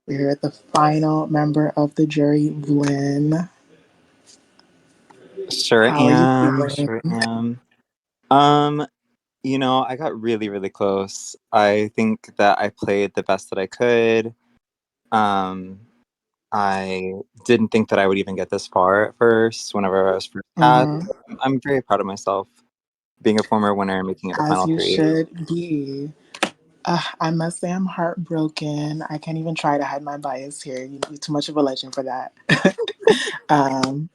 We're here at the final member of the jury, Vlin. Sure How are you am. feeling? Sure am. Um, I got really, really close. I think that I played the best that I could. Um, I didn't think that I would even get this far at first, whenever I was first asked. Hmm. I'm very proud of myself, being a former winner and making it the As final you three. should be. I must say I'm heartbroken. I can't even try to hide my bias here. You're too much of a legend for that. um,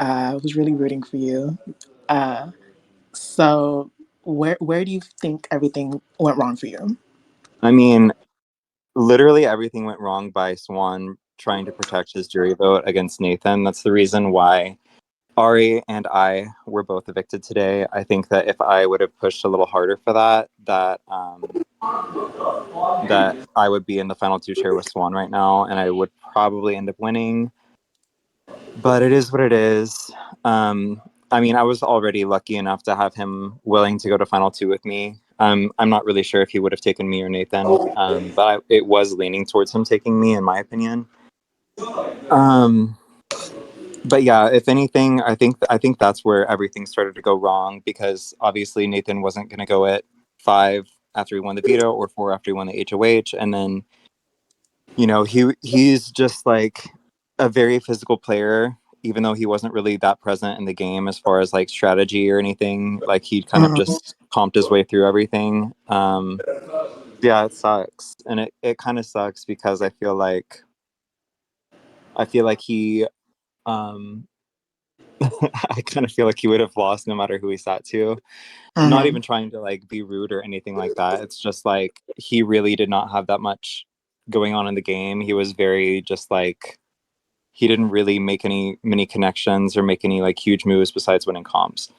I was really rooting for you. Uh, so where do you think everything went wrong for you? I mean, literally everything went wrong by Swan trying to protect his jury vote against Nathan. That's the reason why Ari and I were both evicted today. I think that if I would have pushed a little harder for that I would be in the final two chair with Swan right now, and I would probably end up winning. But it is what it is. I mean, I was already lucky enough to have him willing to go to final two with me. I'm not really sure if he would have taken me or Nathan, but it was leaning towards him taking me, in my opinion. Um, but yeah, if anything, I think that's where everything started to go wrong, because obviously Nathan wasn't going to go at 5 after he won the veto or 4 after he won the HOH, and then he's just like a very physical player, even though he wasn't really that present in the game as far as like strategy or anything. Like, he kind of Mhm. just comped his way through everything. Yeah, it sucks, and it kind of sucks because I feel like he um I kind of feel like he would have lost no matter who he sat to. Not Mhm. even trying to like be rude or anything like that. It's just like he really did not have that much going on in the game. He was very just like, he didn't really make many connections or make any like huge moves besides winning comps.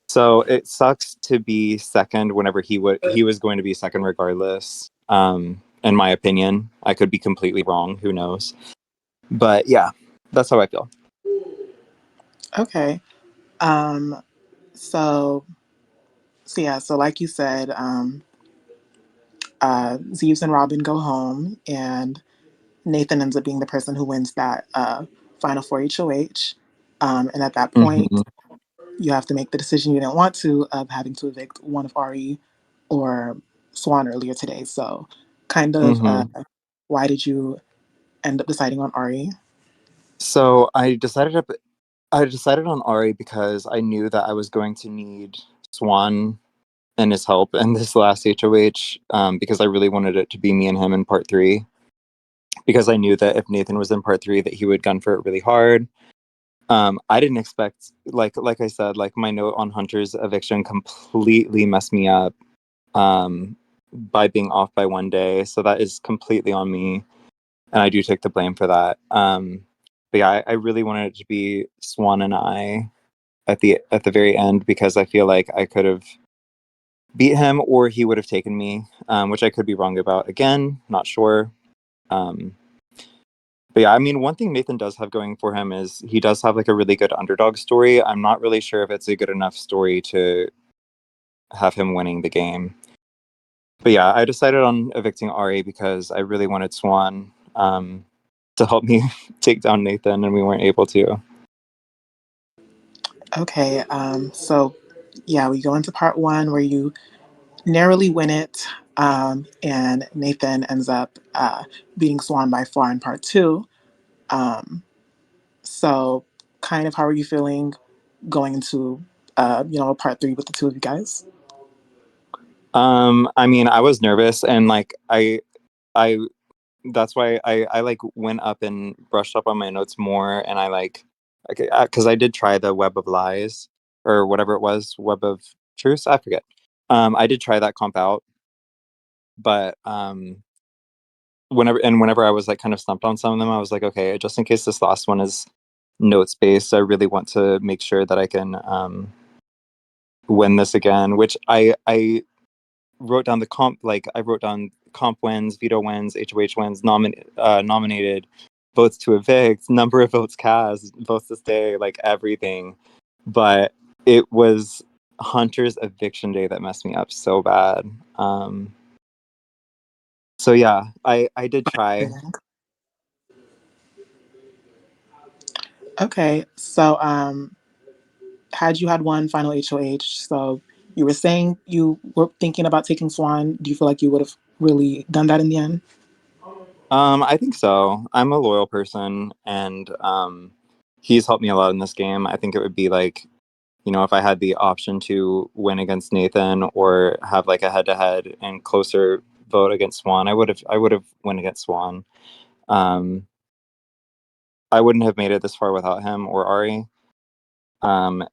So it sucks to be second whenever he was going to be second regardless. In my opinion, I could be completely wrong. Who knows? But yeah, that's how I feel. Okay. Um, so so like you said, Zeus and Robin go home, and Nathan ends up being the person who wins that final four HOH. And at that point, Hmm. you have to make the decision you didn't want to of having to evict one of Ari or Swan earlier today. So, kind of, Hmm. why did you end up deciding on Ari? So I decided on Ari because I knew that I was going to need Swan and his help in this last HOH, because I really wanted it to be me and him in part three. Because I knew that if Nathan was in part three, that he would gun for it really hard. I didn't expect, like I said, like, my note on Hunter's eviction completely messed me up, by being off by 1 day. So that is completely on me, and I do take the blame for that. But yeah, I really wanted it to be Swan and I at the very end, because I feel like I could have beat him or he would have taken me, which I could be wrong about. Again, not sure. Um, but yeah, I mean, one thing Nathan does have going for him is he does have like a really good underdog story. I'm not really sure if it's a good enough story to have him winning the game. But yeah, I decided on evicting Ari because I really wanted Swan, to help me take down Nathan, and we weren't able to. Okay, so yeah, we go into part one where you narrowly win it, and Nathan ends up beating Swan by far in part two. Um, so, kind of, how are you feeling going into part three with the two of you guys? I mean, I was nervous, and like I that's why I like went up and brushed up on my notes more, and I like, because I did try the web of lies, or whatever it was, web of truths, I forget. I did try that comp out, but whenever I was like kind of stumped on some of them, I was like, okay, just in case this last one is notes based, I really want to make sure that I can win this again. Which I wrote down the comp, like I wrote down comp wins, veto wins, HOH wins, nominated, votes to evict, number of votes cast, votes to stay, like everything. But it was Hunter's eviction day that messed me up so bad. So yeah, I did try. Okay, so had you had one final HOH, so you were saying you were thinking about taking Swan. Do you feel like you would have really done that in the end? I think so. I'm a loyal person, and he's helped me a lot in this game. I think it would be like, if I had the option to win against Nathan or have like a head-to-head and closer vote against Swan, I would have win against Swan. Um, I wouldn't have made it this far without him or Ari. Um,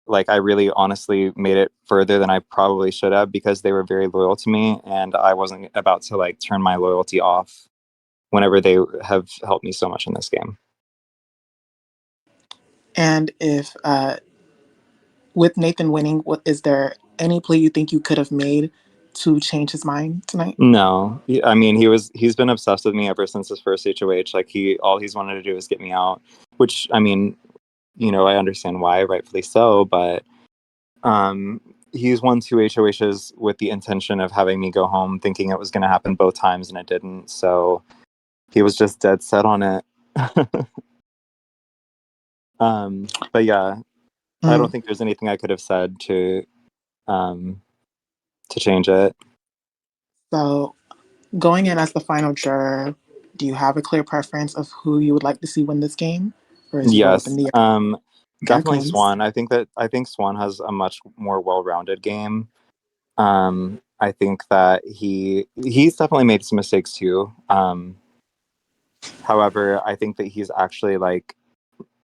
like I really honestly made it further than I probably should have because they were very loyal to me, and I wasn't about to like turn my loyalty off whenever they have helped me so much in this game. And if with Nathan winning, what is there any play you think you could have made to change his mind tonight? No, I mean he's been obsessed with me ever since his first HOH. Like he's wanted to do is get me out, which I mean, I understand why, rightfully so. But um, he's won two HOHs with the intention of having me go home, thinking it was going to happen both times, and it didn't. So he was just dead set on it. But yeah, I don't Mm. think there's anything I could have said um to change it. So going in as the final juror, do you have a clear preference of who you would like to see win this game, or is your vote up in Yes. the air? Here it Definitely comes. Swan. I think Swan has a much more well-rounded game. I think that he's definitely made some mistakes too. However, I think that he's actually like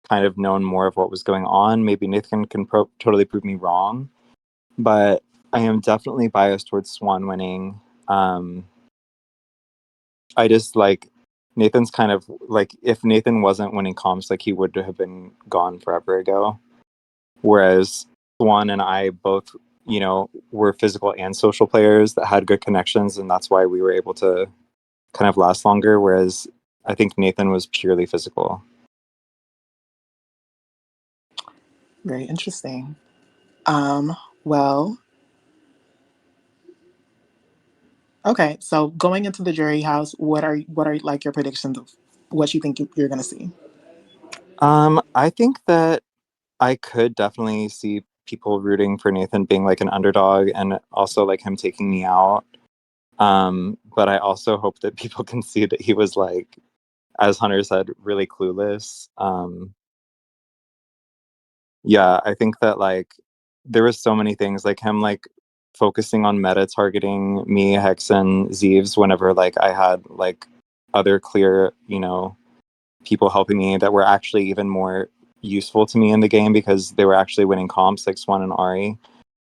kind of known more of what was going on. Maybe Nathan can totally prove me wrong, but I am definitely biased towards Swan winning. I just like Nathan's kind of like if Nathan wasn't winning comps, like he would have been gone forever ago. Whereas Swan and I both, were physical and social players that had good connections, and that's why we were able to kind of last longer. Whereas I think Nathan was purely physical. Very interesting. Well, okay. So going into the jury house, what are like your predictions of what you think you're going to see? I think that I could definitely see people rooting for Nathan being like an underdog and also like him taking me out. But I also hope that people can see that he was like, as Hunter said, really clueless. Yeah, I think that like there was so many things like him like focusing on meta targeting me, Hex, and Zeeves whenever like I had like other clear, people helping me that were actually even more useful to me in the game because they were actually winning comps like Swan and Ari.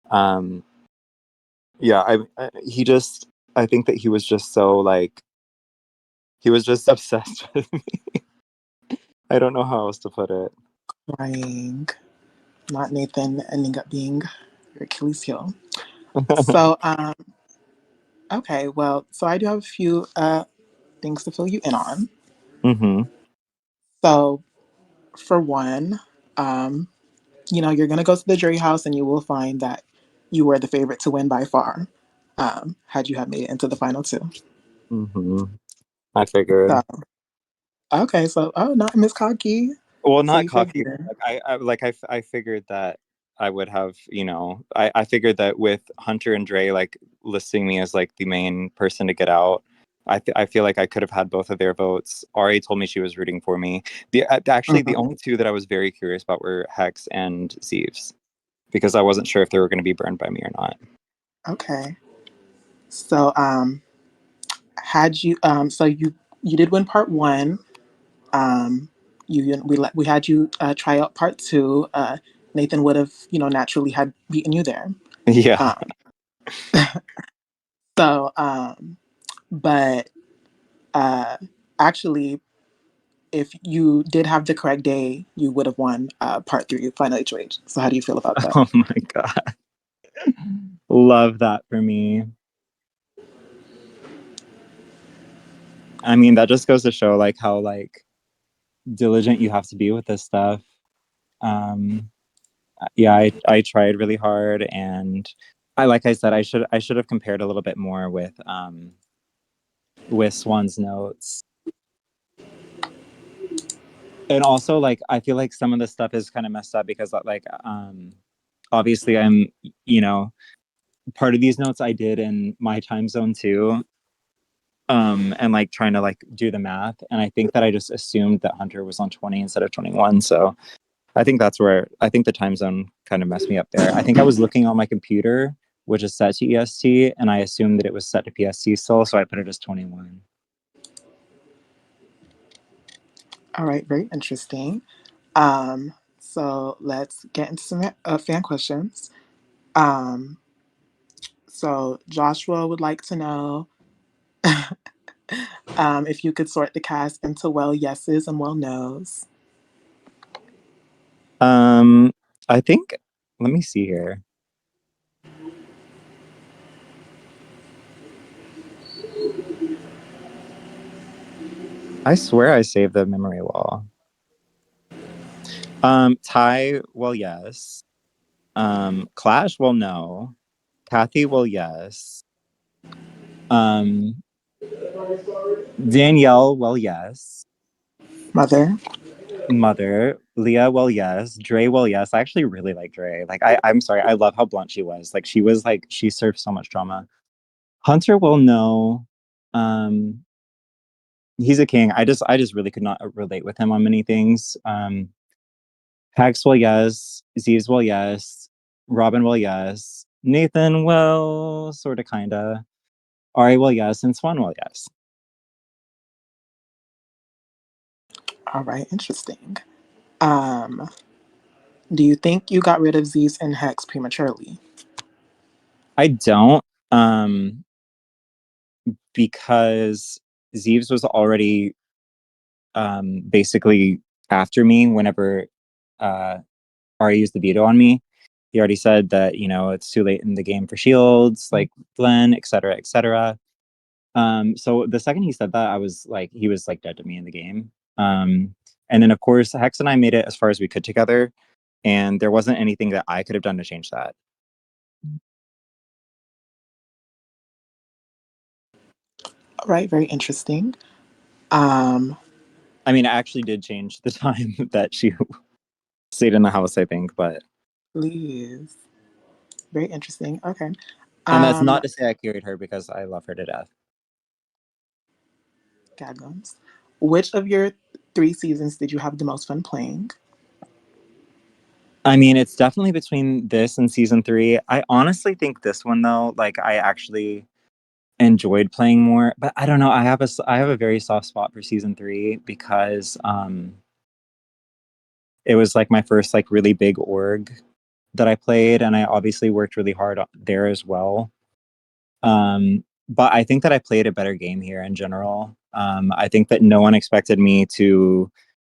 Um, yeah, he just I think that he was just so like he was just obsessed with me. I don't know how else to put it. Crying, not Nathan ending up being your Achilles heel. So, okay. Well, so I do have a few things to fill you in on. Mm-hmm. So, for one, um, you're going to go to the jury house and you will find that you were the favorite to win by far, had you have made it into the final two. Mm-hmm. I figured. So, okay, so not Miss Cocky. Well, So not you cocky. figure. Like I figured that I would have, I figured that with Hunter and Dre like listing me as like the main person to get out, I feel like I could have had both of their votes. Ari told me she was rooting for me. Actually, the Mhm. only two that I was very curious about were Hex and Zeeves because I wasn't sure if they were going to be burned by me or not. Okay. So had you so you did win part one. Um, we had you try out part two. Nathan would have naturally had beaten you there. Yeah. Um, so but uh, actually, if you did have the correct day, you would have won part three final HOH. So how do you feel about that? Oh my god. Love that for me. I mean, that just goes to show like how like diligent you have to be with this stuff. Um, yeah, I tried really hard, and like I said, I should have compared a little bit more with Swan's notes. And also like I feel like some of this stuff is kind of messed up because like obviously I'm, you know, part of these notes I did in my time zone too. And like trying to like do the math, and I think that I just assumed that Hunter was on 20 instead of 21. So I think that's where I think the time zone kind of messed me up there. I think I was looking on my computer, which is set to EST, and I assumed that it was set to PST still, so I put it as 21. All right, very interesting. So let's get into some fan questions. Um, so Joshua would like to know if you could sort the cast into well yeses and well nos. Um, I think let me see here. I swear I saved the memory wall. Ty, well, yes. Clash, well, no. Kathy, well, yes. Um, Danielle, well, yes. Mother. Mother, Leah, well, yes. Dre, well, yes. I actually really like Dre. Like, I'm sorry, I love how blunt she was. Like, she was like, she served so much drama. Hunter, well, no. Um, he's a king. I just really could not relate with him on many things. Pax, well, yes. Zeeves, well, yes. Robin, well, yes. Nathan, well, sort of, kinda. Ari, well, yes. And Swan, well, yes. All right, interesting. Um, do you think you got rid of Z's and Hex prematurely? I don't, because Zeeves was already basically after me whenever uh, Ari used the veto on me. He already said that, you know, it's too late in the game for shields, like Vlin, et cetera, et cetera. So the second he said that, I was like, he was like dead to me in the game. And then, of course, Hex and I made it as far as we could together, and there wasn't anything that I could have done to change that. All right, very interesting. Um, I mean, I actually did change the time that she stayed in the house, I think, but please. Very interesting. Okay. and that's Um, not to say I carried her because I love her to death. Gadgums. Which of your three seasons did you have the most fun playing? I mean, it's definitely between this and season three. I honestly think this one though, like I actually enjoyed playing more, but I don't know. I have a very soft spot for season three because it was like my first like really big org that I played, and I obviously worked really hard there as well. But I think that I played a better game here in general. I think that no one expected me to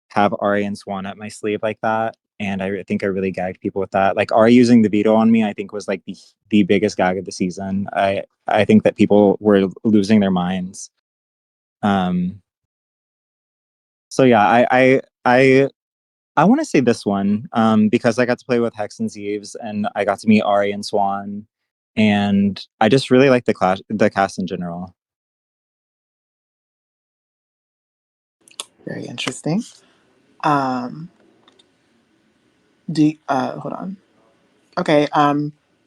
have Ari and Swan up my sleeve like that. And I think I really gagged people with that. Like Ari using the veto on me, I think was like the biggest gag of the season. I think that people were losing their minds. Um, so yeah, I want to say this one because I got to play with Hex and Zeeves, and I got to meet Ari and Swan, and I just really like the cast in general. Very interesting. Um, hold on. Okay.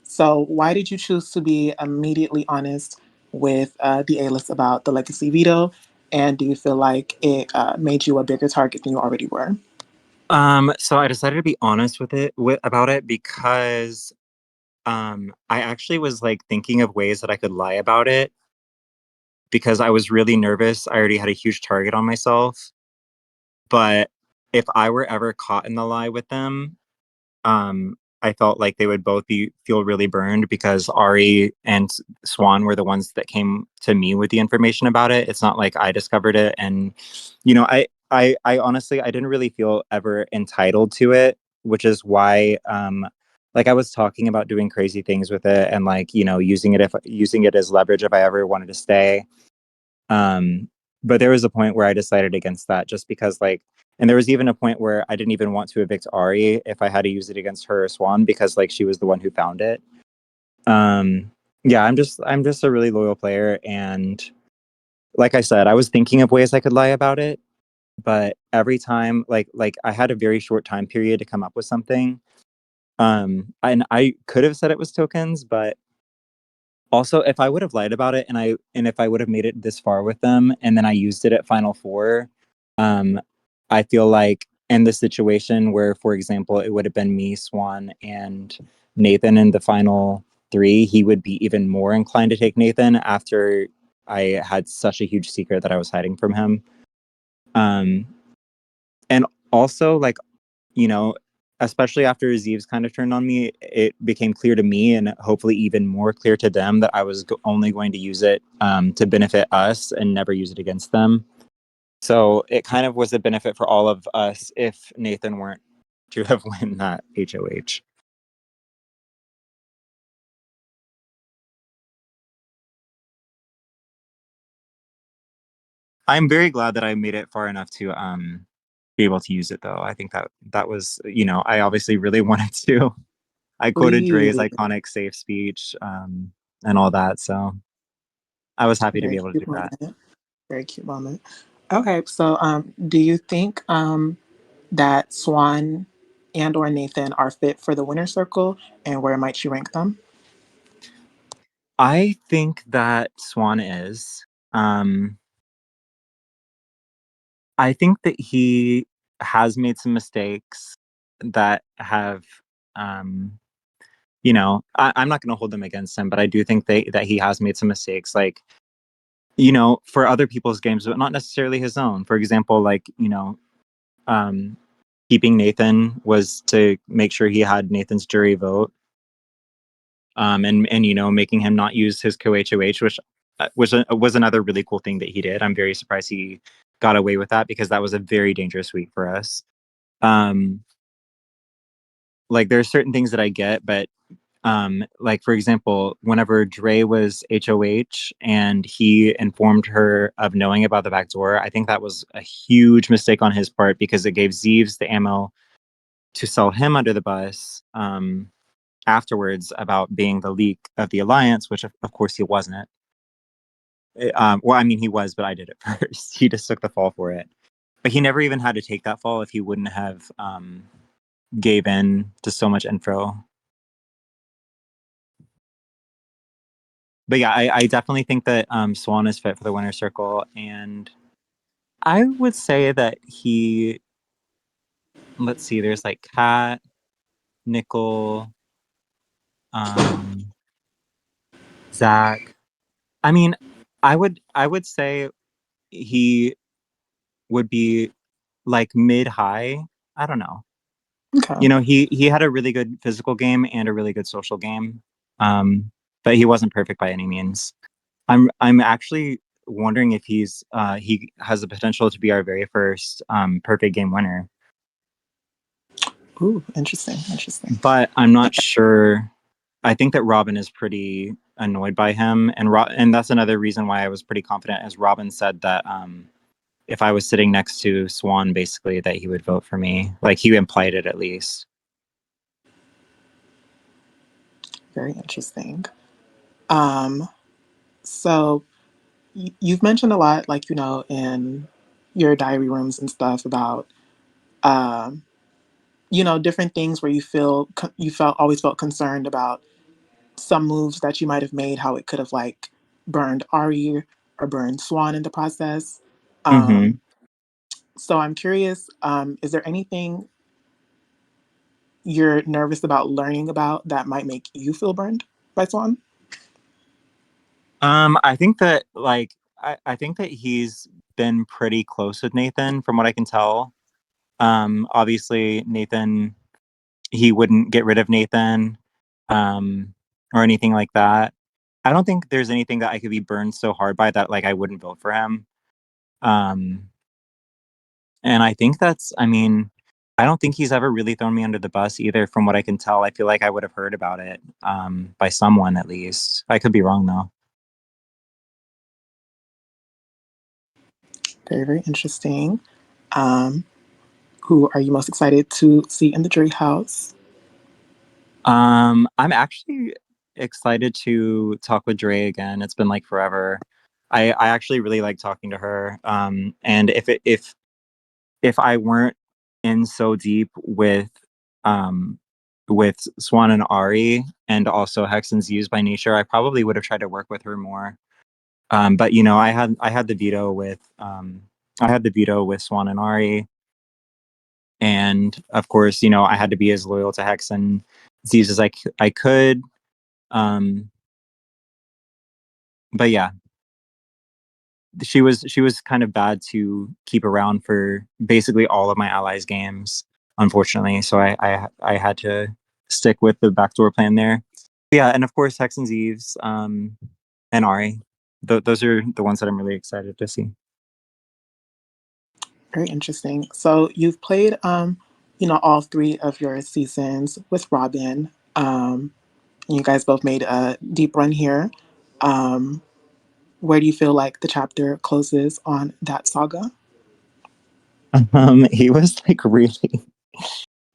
So why did you choose to be immediately honest with the A list about the legacy veto? And do you feel like it made you a bigger target than you already were? So I decided to be honest about it because I actually was like thinking of ways that I could lie about it because I was really nervous. I already had a huge target on myself. But if I were ever caught in the lie with them, I felt like they would both feel really burned because Ari and Swan were the ones that came to me with the information about it. It's not like I discovered it, and you know, I honestly I didn't really feel ever entitled to it, which is why like I was talking about doing crazy things with it and like you know using it as leverage if I ever wanted to stay. Um, but there was a point where I decided against that just because like and there was even a point where I didn't even want to evict Ari if I had to use it against her or Swan because like she was the one who found it. Um, yeah, I'm just a really loyal player, and like I said, I was thinking of ways I could lie about it. but every time, like I had a very short time period to come up with something. And I could have said it was tokens, but also if I would have lied about it, and if I would have made it this far with them and then I used it at Final Four, um, I feel like in the situation where, for example, it would have been me, Swan, and Nathan in the final three, he would be even more inclined to take Nathan after I had such a huge secret that I was hiding from him. Um, and also, like, you know, especially after Zeeves kind of turned on me, it became clear to me and hopefully even more clear to them that I was only going to use it to benefit us and never use it against them. So it kind of was a benefit for all of us if Nathan weren't to have won that HOH. I'm very glad that I made it far enough to be able to use it though. I think that that was, I obviously really wanted to. I quoted Dre's Please. iconic safe speech and all that. So I was happy to be Very able to cute do that. moment. Very cute moment. Okay, so do you think that Swan and or Nathan are fit for the winner circle, and where might you rank them? I think that Swan is. Um, I think that he has made some mistakes that have, um, I'm not going to hold them against him, but I do think that he has made some mistakes, like, for other people's games, but not necessarily his own. For example, like, um, keeping Nathan was to make sure he had Nathan's jury vote, and making him not use his co-HOH, which was another really cool thing that he did. I'm very surprised he got away with that because that was a very dangerous week for us. Um, like there's certain things that I get, but like for example, whenever Dre was HOH and he informed her of knowing about the back door, I think that was a huge mistake on his part because it gave Zeeves the ammo to sell him under the bus. Afterwards about being the leak of the alliance, which of course he wasn't. Well, I mean, he was, but I did it first. He just took the fall for it. But he never even had to take that fall if he wouldn't have gave in to so much info. But yeah, I definitely think that Swan is fit for the winner circle, and I would say that he. Let's see. There's like Kat, Nickel, um, Zach. I mean, I would say he would be like mid high. I don't know. Okay. He had a really good physical game and a really good social game, um, but he wasn't perfect by any means. I'm actually wondering if he has the potential to be our very first perfect game winner, Ooh, interesting, interesting. but I'm not sure. I think that Robin is pretty annoyed by him, and that's another reason why I was pretty confident, as Robin said that if I was sitting next to Swan, basically that he would vote for me. Like he implied it at least. Very interesting. Um, so you've mentioned a lot, like in your diary rooms and stuff about um, different things where you felt always felt concerned about some moves that you might have made, how it could have like burned Ari or burned Swan in the process. Hmm. Um, so I'm curious, is there anything you're nervous about learning about that might make you feel burned by Swan? I think that I think that he's been pretty close with Nathan from what I can tell. Obviously Nathan, he wouldn't get rid of Nathan, or anything like that. I don't think there's anything that I could be burned so hard by that like I wouldn't vote for him. Um, and I think I mean, I don't think he's ever really thrown me under the bus either from what I can tell. I feel like I would have heard about it by someone at least. I could be wrong though. Very, very interesting. Um, who are you most excited to see in the jury house? I'm actually excited to talk with Dre again. It's been like forever. I actually really like talking to her. And if if I weren't in so deep um with Swan and Ari and also Hex and Z's by nature, I probably would have tried to work with her more. But you know, I had the veto with I had the veto with Swan and Ari, and of course, you know, I had to be as loyal to Hex and Z's as I could. Um, but yeah, she was kind of bad to keep around for basically all of my allies games, unfortunately. So I had to stick with the backdoor plan there. But yeah, and of course Hex and Zeeves, and Ari. Those are the ones that I'm really excited to see. Very interesting. So you've played, you know, all three of your seasons with Robin. You guys both made a deep run here. Um, where do you feel like the chapter closes on that saga? He was like really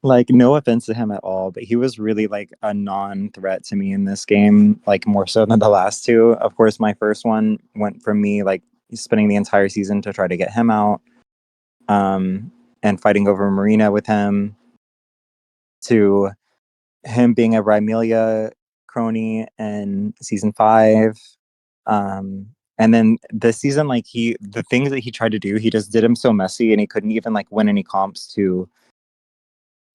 like no offense to him at all, but he was really like a non-threat to me in this game, like more so than the last two. Of course, my first one went from me like spending the entire season to try to get him out, um, and fighting over Marina with him, to him being a Rymelia crony in season five. And then this season, like the things that he tried to do, he just did him so messy, and he couldn't even like win any comps to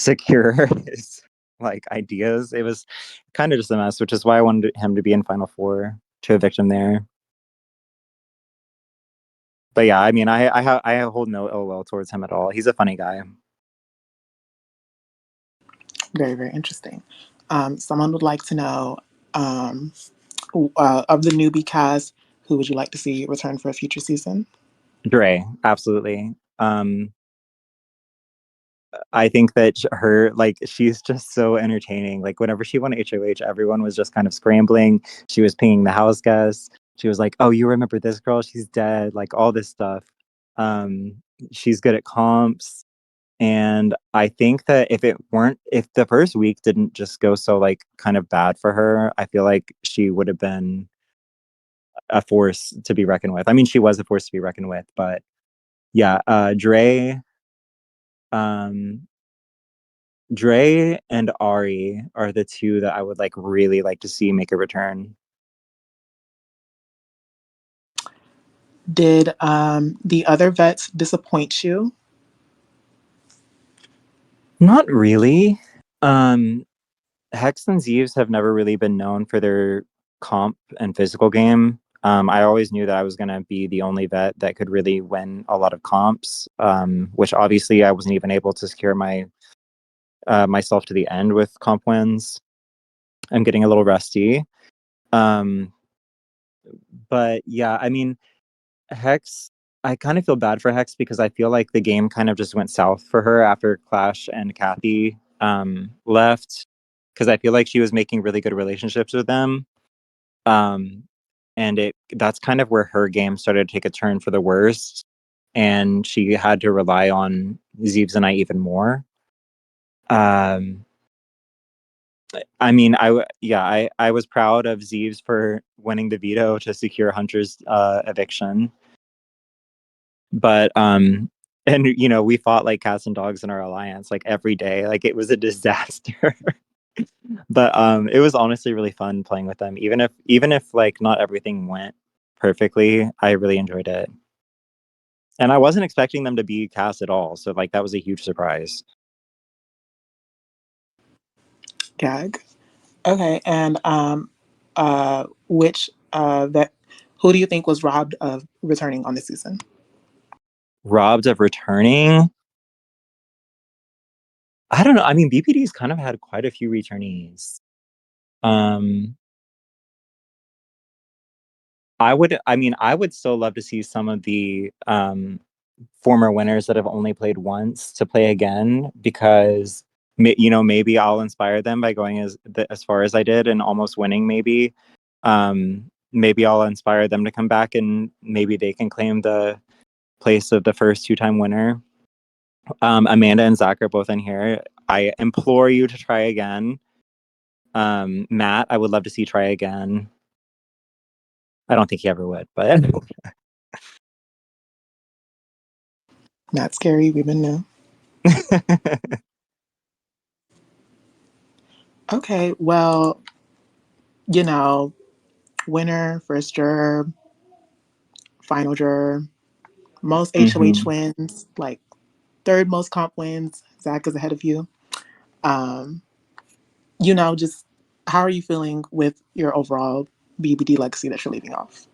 secure his like ideas. It was kind of just a mess, which is why I wanted him to be in Final Four to evict him there. But yeah, I mean, I hold no ill will towards him at all. He's a funny guy. Very, very interesting. Someone would like to know, um, of the newbie cast, who would you like to see return for a future season? Dre, absolutely. I think that her like she's just so entertaining. Like whenever she won HOH, everyone was just kind of scrambling. She was pinging the house guests. She was like, "Oh, you remember this girl? She's dead." Like all this stuff. Um, she's good at comps, and I think that if the first week didn't just go so like kind of bad for her, I feel like she would have been a force to be reckoned with. I mean, she was a force to be reckoned with, but yeah, um, Dre and Ari are the two that I would like really like to see make a return. Did the other vets disappoint you? Not really. Um, Hex and Zeus have never really been known for their comp and physical game. I always knew that I was going to be the only vet that could really win a lot of comps, which obviously I wasn't even able to secure myself to the end with comp wins. I'm getting a little rusty. Um, but yeah, I mean, Hex, I kind of feel bad for Hex because I feel like the game kind of just went south for her after Clash and Kathy left, because I feel like she was making really good relationships with them. Um, and that's kind of where her game started to take a turn for the worst, and she had to rely on Zeeves and I even more. Um, I mean, I was proud of Zeeves for winning the veto to secure Hunter's eviction, but and you know, we fought like cats and dogs in our alliance like every day, like it was a disaster. But it was honestly really fun playing with them, even if like not everything went perfectly. I really enjoyed it, and I wasn't expecting them to be cast at all, so like that was a huge surprise. Gag. Okay, and which vet? Who do you think was robbed of returning on this season? Robbed of returning, I don't know. I mean, BPD's kind of had quite a few returnees. um I mean, I would still love to see some of the former winners that have only played once to play again, because you know, maybe I'll inspire them by going as far as I did and almost winning. Maybe I'll inspire them to come back, and maybe they can claim the place of the first two-time winner. Amanda and Zach are both in here. I implore you to try again. Matt, I would love to see try again. I don't think he ever would, but Not scary. We've been new. Okay. Well, you know, winner, first juror, final juror, most HOH hmm wins, like third most comp wins. Zach is ahead of you. Um, just how are you feeling with your overall BBD legacy that you're leaving off?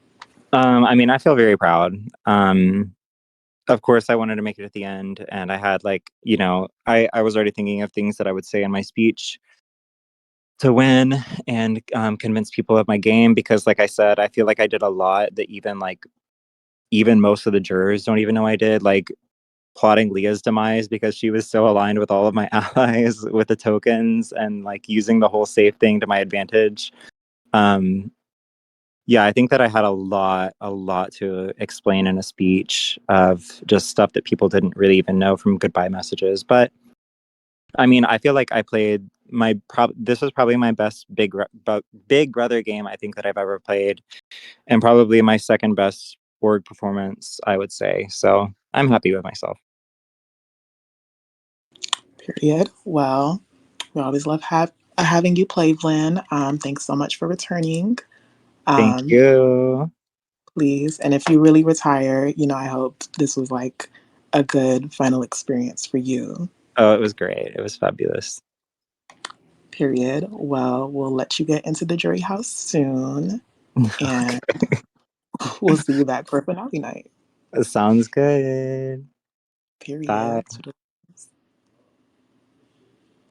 I mean, I feel very proud. Of course, I wanted to make it at the end, and I had like, I was already thinking of things that I would say in my speech to win and convince people of my game because, like I said, I feel like I did a lot that even most of the jurors don't even know I did. Like plotting Leah's demise because she was so aligned with all of my allies with the tokens and like using the whole safe thing to my advantage. Um, yeah, I think that I had a lot to explain in a speech of just stuff that people didn't really even know from goodbye messages. But I mean, I feel like I played this was probably my best big brother game I think that I've ever played, and probably my second best org performance, I would say. So I'm happy with myself. Period. Well, we always love having you play, Vlin. Thanks so much for returning. Thank Um, you. please, and if you really retire, I hope this was like a good final experience for you. Oh, it was great. It was fabulous. Period. Well, we'll let you get into the jury house soon, and we'll see you back for finale night. Sounds good. Period. Bye.